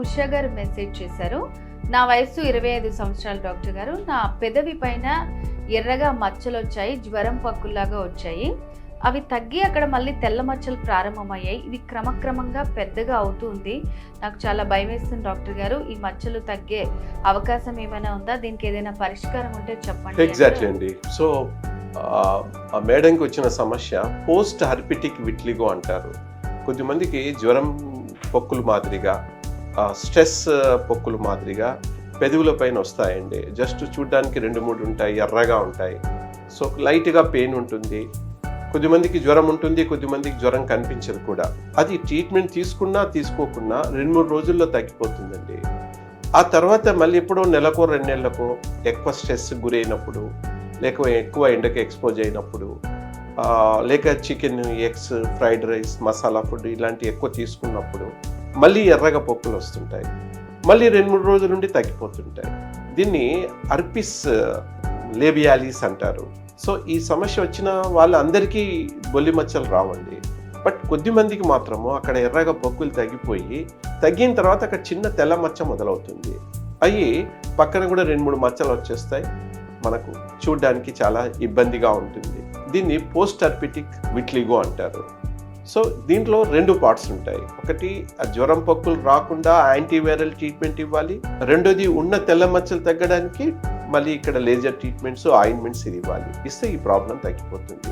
ఉషా గారు మెసేజ్ చేశారు. నా వయస్సు 25 సంవత్సరాలు డాక్టర్ గారు. నా పెదవి పైన ఎర్రగా మచ్చలొచ్చాయి. జ్వరం పక్కుల్లాగా వచ్చాయి. అవి తగ్గి అక్కడ మళ్ళీ తెల్ల మచ్చలు ప్రారంభమయ్యాయి. ఇది క్రమక్రమంగా పెద్దగా అవుతుంది. నాకు చాలా భయమేస్తుంది డాక్టర్ గారు. ఈ మచ్చలు తగ్గే అవకాశం ఏమైనా ఉందా? దీనికి ఏదైనా పరిష్కారం ఉంటే చెప్పండి. ఎగ్జాక్ట్లీ అండి. సో ఆ మేడంకి వచ్చిన సమస్య పోస్ట్ హర్పిటిక్ విట్లిగో అంటారు. కొద్దిమందికి జ్వరం పొక్కులు మాదిరిగా, స్ట్రెస్ పొక్కులు మాదిరిగా పెదవుల పైన వస్తాయండి. జస్ట్ చూడ్డానికి 2-3 ఉంటాయి, ఎర్రగా ఉంటాయి. సో లైట్గా పెయిన్ ఉంటుంది. కొద్దిమందికి జ్వరం ఉంటుంది, కొద్దిమందికి జ్వరం కనిపించదు కూడా. అది ట్రీట్మెంట్ తీసుకున్నా తీసుకోకున్నా 2-3 రోజుల్లో తగ్గిపోతుందండి. ఆ తర్వాత మళ్ళీ ఎప్పుడో నెలకో 2 నెలలకో ఎక్కువ స్ట్రెస్ గురైనప్పుడు, లేక ఎక్కువ ఎండకి ఎక్స్పోజ్ అయినప్పుడు, లేక chicken, eggs, fried rice, masala food ఇలాంటివి ఎక్కువ తీసుకున్నప్పుడు మళ్ళీ ఎర్రగా పొక్కులు వస్తుంటాయి. మళ్ళీ 2-3 రోజుల నుండి తగ్గిపోతుంటాయి. దీన్ని అర్పిస్ లేబియాలిస్ అంటారు. సో ఈ సమస్య వచ్చిన వాళ్ళందరికీ బొల్లి మచ్చలు రావండి. బట్ కొద్దిమందికి మాత్రము అక్కడ ఎర్రగా పొక్కులు తగ్గిన తర్వాత అక్కడ చిన్న తెల్ల మచ్చ మొదలవుతుంది. అవి పక్కన కూడా 2-3 మచ్చలు వచ్చేస్తాయి. మనకు చూడడానికి చాలా ఇబ్బందిగా ఉంటుంది. దీన్ని పోస్ట్ హర్పిటిక్ విట్లిగో అంటారు. సో దీంట్లో 2 పార్ట్స్ ఉంటాయి. ఒకటి ఆ జ్వరం పొక్కులు రాకుండా యాంటీవైరల్ ట్రీట్మెంట్ ఇవ్వాలి. రెండోది ఉన్న తెల్ల మచ్చలు తగ్గడానికి మళ్ళీ ఇక్కడ లేజర్ ట్రీట్మెంట్స్, ఆయింట్మెంట్స్ ఇవ్వాలి. ఇస్తే ఈ ప్రాబ్లం తగ్గిపోతుంది.